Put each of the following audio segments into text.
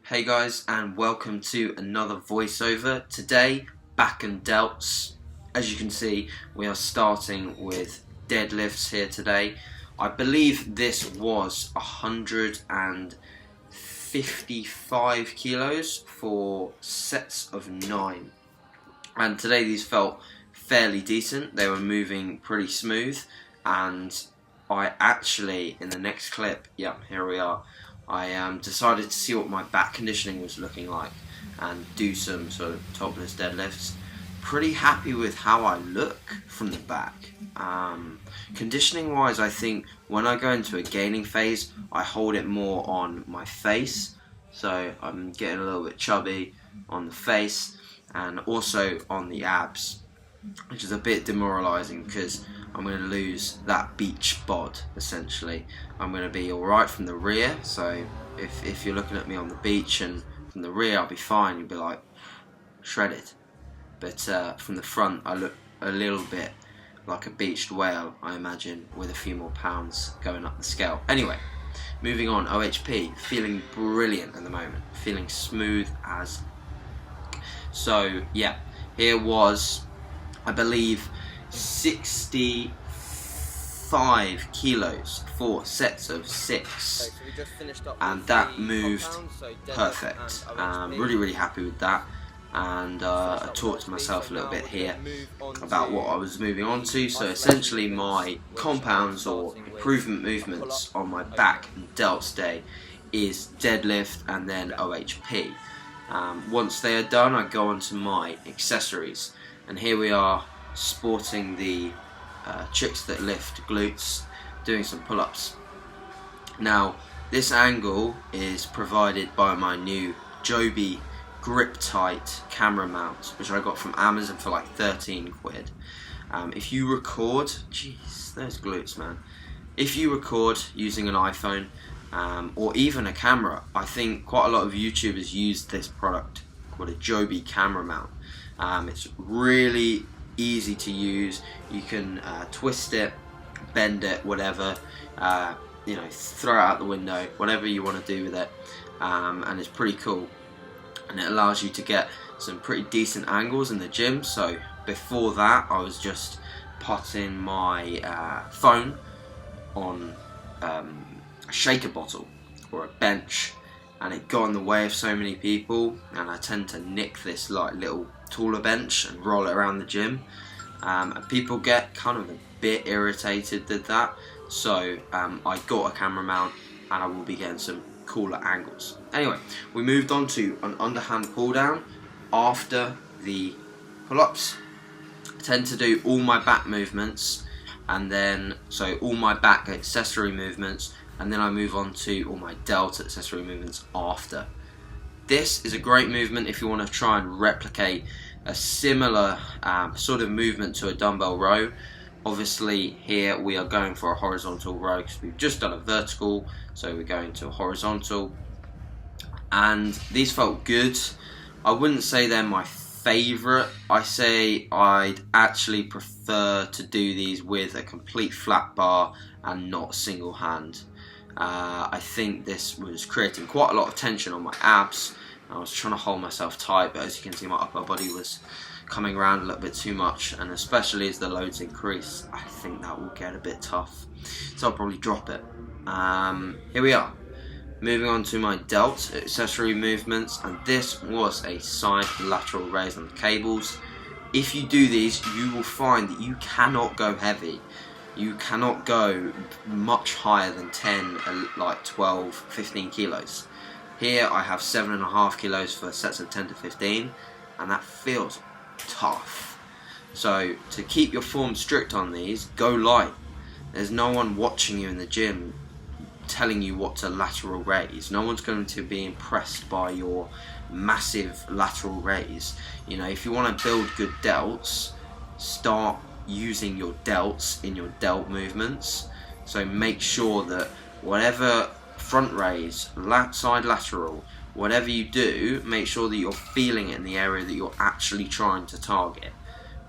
Hey guys, and welcome to another voiceover. Today, back in Delts. As you can see, we are starting with deadlifts here today. I believe this was 155 kilos for sets of 9. And today these felt fairly decent. They were moving pretty smooth, and I actually, in the next clip, here we are, I decided to see what my back conditioning was looking like and do some sort of topless deadlifts. Pretty happy with how I look from the back. Conditioning wise, I think when I go into a gaining phase, I hold it more on my face, so I'm getting a little bit chubby on the face and also on the abs, which is a bit demoralizing because I'm going to lose that beach bod essentially. I'm going to be alright from the rear, so if you're looking at me on the beach and from the rear I'll be fine, you'll be like shredded, but from the front I look a little bit like a beached whale, I imagine, with a few more pounds going up the scale. Anyway, moving on. OHP, feeling brilliant at the moment, feeling smooth as. So yeah, here was, I believe, 65 kilos for sets of 6, and that moved perfect. Really happy with that, and I talked to myself a little bit here about what I was moving on to. So essentially my compounds or improvement movements on my back and delts day is deadlift and then OHP. Once they are done, I go on to my accessories, and here we are sporting the chicks that lift glutes, doing some pull-ups. Now this angle is provided by my new Joby grip tight camera mount, which I got from Amazon for like 13 quid. If you record, jeez, those glutes, man. If you record using an iPhone or even a camera, I think quite a lot of YouTubers use this product called a Joby camera mount. It's really easy to use. You can twist it, bend it, whatever, throw it out the window, whatever you want to do with it, and it's pretty cool, and it allows you to get some pretty decent angles in the gym. So before that I was just putting my phone on a shaker bottle or a bench, and it got in the way of so many people, and I tend to nick this like little taller bench and roll it around the gym, and people get kind of a bit irritated with that. So I got a camera mount, and I will be getting some cooler angles. Anyway, we moved on to an underhand pull down after the pull-ups. I tend to do all my back movements, and then all my back accessory movements, and then I move on to all my delt accessory movements after. This is a great movement if you want to try and replicate a similar sort of movement to a dumbbell row. Obviously here we are going for a horizontal row because we've just done a vertical, so we're going to a horizontal, and these felt good. I wouldn't say they're my favourite. I say I'd actually prefer to do these with a complete flat bar and not single hand. I think this was creating quite a lot of tension on my abs. I was trying to hold myself tight, but as you can see my upper body was coming around a little bit too much, and especially as the loads increase, I think that will get a bit tough, so I'll probably drop it. Here we are, moving on to my delt accessory movements, and this was a side lateral raise on the cables. If you do these, you will find that you cannot go heavy. You cannot go much higher than 10, like 12, 15 kilos. Here I have 7.5 kilos for sets of 10 to 15, and that feels tough. So to keep your form strict on these, go light. There's no one watching you in the gym telling you what to lateral raise. No one's going to be impressed by your massive lateral raise. You know, if you want to build good delts, start using your delts in your delt movements. So make sure that whatever front raise, side lateral, whatever you do, make sure that you're feeling it in the area that you're actually trying to target.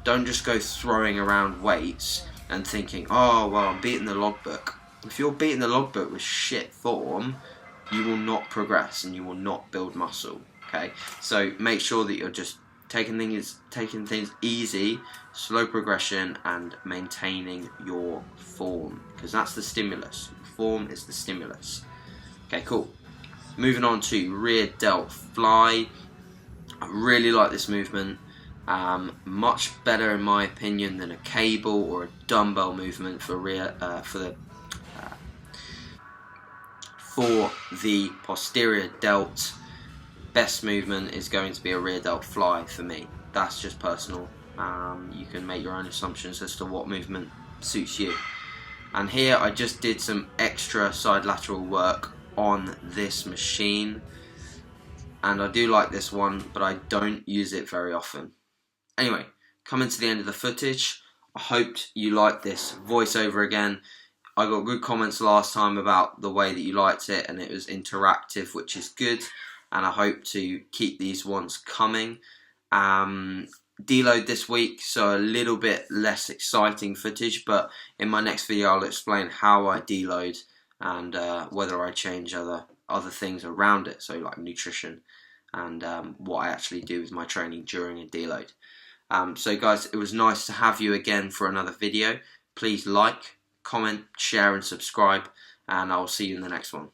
Don't just go throwing around weights and thinking, oh well, I'm beating the logbook. If you're beating the logbook with shit form, you will not progress and you will not build muscle. Okay, so make sure that you're just taking things easy, slow progression, and maintaining your form, because that's the stimulus. Form is the stimulus. Okay, cool. Moving on to rear delt fly. I really like this movement. Much better in my opinion than a cable or a dumbbell movement for the posterior delt. Best movement is going to be a rear delt fly for me. That's just personal. You can make your own assumptions as to what movement suits you. And here I just did some extra side lateral work on this machine, and I do like this one, but I don't use it very often. Anyway, coming to the end of the footage, I hoped you liked this voiceover again. I got good comments last time about the way that you liked it, and it was interactive, which is good, and I hope to keep these ones coming. Deload this week, so a little bit less exciting footage, but in my next video I'll explain how I deload and whether I change other things around it, so like nutrition and what I actually do with my training during a deload. So guys, it was nice to have you again for another video. Please like, comment, share and subscribe, and I'll see you in the next one.